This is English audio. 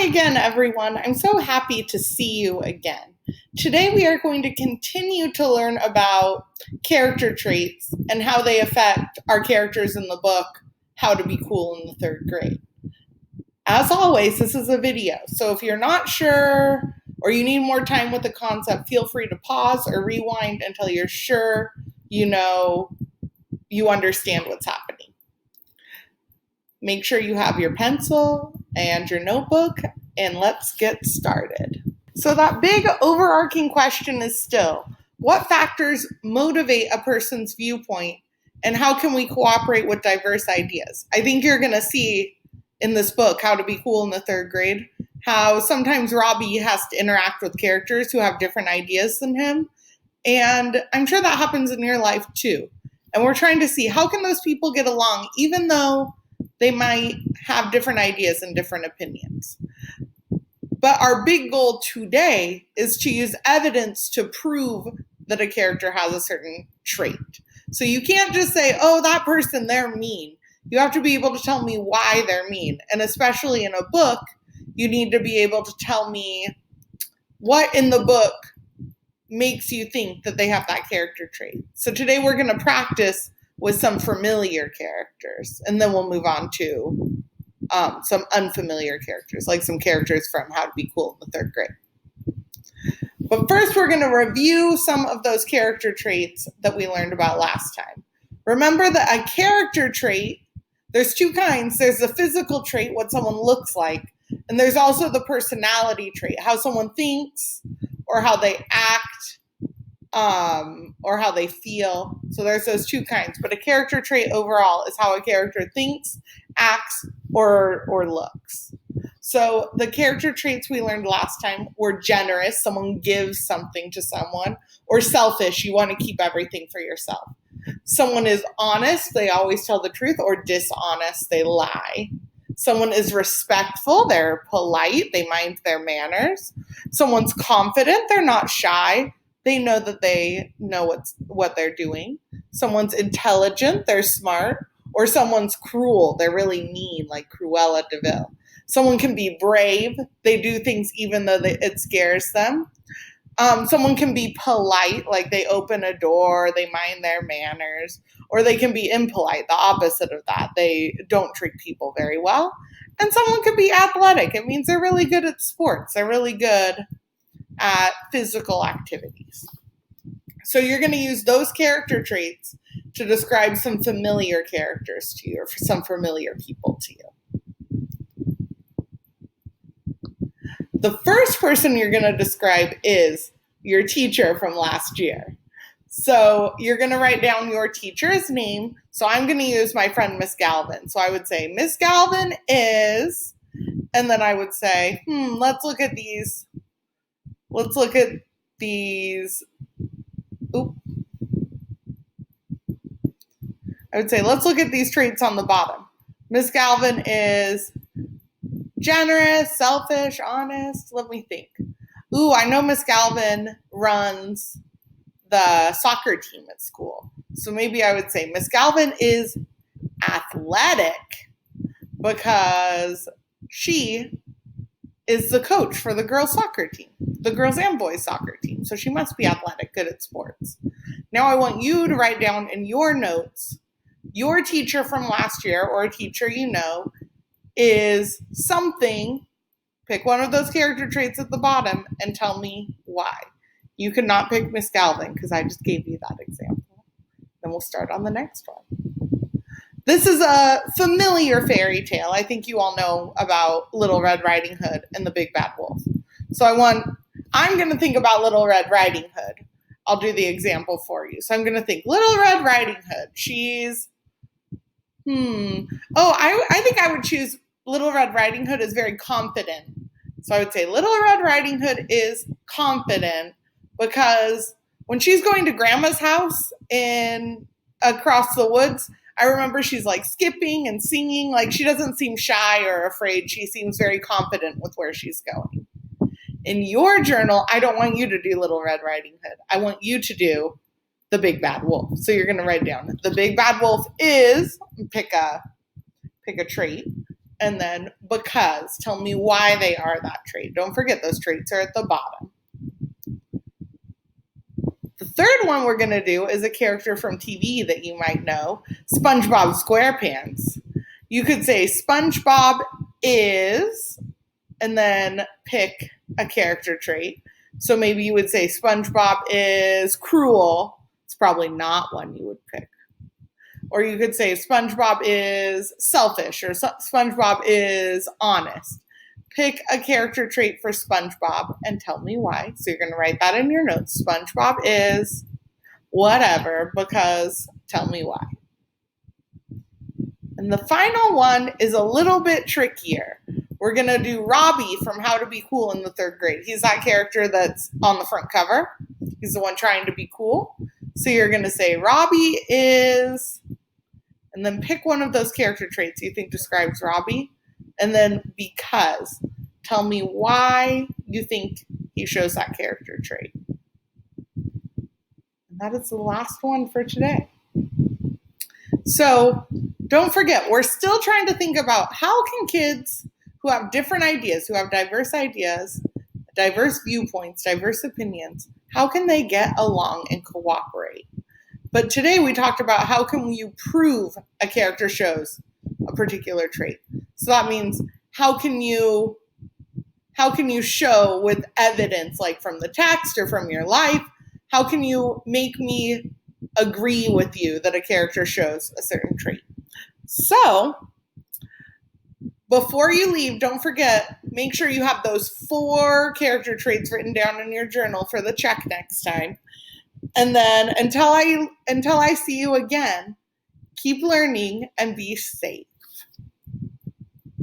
Hi again, everyone. I'm so happy to see you again. Today we are going to continue to learn about character traits and how they affect our characters in the book, How to Be Cool in the Third Grade. As always, this is a video, so if you're not sure or you need more time with the concept, feel free to pause or rewind until you're sure you understand what's happening. Make sure you have your pencil and your notebook, and let's get started. So that big overarching question is still, what factors motivate a person's viewpoint, and how can we cooperate with diverse ideas? I think you're going to see in this book, How to Be Cool in the Third Grade, how sometimes Robby has to interact with characters who have different ideas than him. And I'm sure that happens in your life too. And we're trying to see how can those people get along, even though they might have different ideas and different opinions. But our big goal today is to use evidence to prove that a character has a certain trait. So you can't just say, oh, that person, they're mean. You have to be able to tell me why they're mean. And especially in a book, you need to be able to tell me what in the book makes you think that they have that character trait. So today we're going to practice with some familiar characters, and then we'll move on to some unfamiliar characters, like some characters from How to Be Cool in the Third Grade. But first, we're going to review some of those character traits that we learned about last time. Remember that a character trait, there's two kinds. There's the physical trait, what someone looks like, and there's also the personality trait, how someone thinks or how they act, or how they feel. So there's those two kinds. But a character trait overall is how a character thinks, acts, or looks. So the character traits we learned last time were generous, someone gives something to someone, or selfish, you want to keep everything for yourself. Someone is honest, they always tell the truth, or dishonest, they lie. Someone is respectful, they're polite, they mind their manners. Someone's confident, they're not shy. They know that they know what they're doing. Someone's intelligent, they're smart. Or someone's cruel, they're really mean, like Cruella de Vil. Someone can be brave, they do things even though it scares them. Someone can be polite, like they open a door, they mind their manners. Or they can be impolite, the opposite of that. They don't treat people very well. And someone could be athletic, it means they're really good at sports, they're really good at physical activities. So you're going to use those character traits to describe some familiar characters to you, or some familiar people to you. The first person you're going to describe is your teacher from last year. So you're going to write down your teacher's name. So I'm going to use my friend Miss Galvin. So I would say Miss Galvin is, and then I would say, let's look at these. I would say, let's look at these traits on the bottom. Miss Galvin is generous, selfish, honest. Let me think. I know Miss Galvin runs the soccer team at school. So maybe I would say Miss Galvin is athletic because she is the coach for the girls' soccer team, the girls and boys' soccer team. So she must be athletic, good at sports. Now I want you to write down in your notes, your teacher from last year, or a teacher you know, is something. Pick one of those character traits at the bottom and tell me why. You cannot pick Miss Galvin because I just gave you that example. Then we'll start on the next one. This is a familiar fairy tale. I think you all know about Little Red Riding Hood and the Big Bad Wolf. So I'm going to think about Little Red Riding Hood. I'll do the example for you. So I'm going to think Little Red Riding Hood. She's, I think I would choose Little Red Riding Hood is very confident. So I would say Little Red Riding Hood is confident because when she's going to Grandma's house across the woods, I remember she's like skipping and singing. Like she doesn't seem shy or afraid. She seems very confident with where she's going. In your journal, I don't want you to do Little Red Riding Hood. I want you to do the Big Bad Wolf. So you're going to write down the Big Bad Wolf is, pick a trait, and then because. Tell me why they are that trait. Don't forget those traits are at the bottom. The third one we're going to do is a character from TV that you might know, SpongeBob SquarePants. You could say SpongeBob is, and then pick a character trait. So maybe you would say SpongeBob is cruel. It's probably not one you would pick. Or you could say SpongeBob is selfish, or SpongeBob is honest. Pick a character trait for SpongeBob and tell me why. So you're going to write that in your notes. SpongeBob is whatever, because tell me why. And the final one is a little bit trickier. We're going to do Robby from How to Be Cool in the 3rd grade. He's that character that's on the front cover. He's the one trying to be cool. So you're going to say Robby is, and then pick one of those character traits you think describes Robby. And then because. Tell me why you think he shows that character trait. And that is the last one for today. So don't forget, we're still trying to think about how can kids who have different ideas, who have diverse ideas, diverse viewpoints, diverse opinions, how can they get along and cooperate? But today we talked about how can you prove a character shows a particular trait. So that means how can you show with evidence, like from the text or from your life, how can you make me agree with you that a character shows a certain trait? So before you leave, don't forget, make sure you have those 4 character traits written down in your journal for the check next time. And then until I see you again, keep learning and be safe.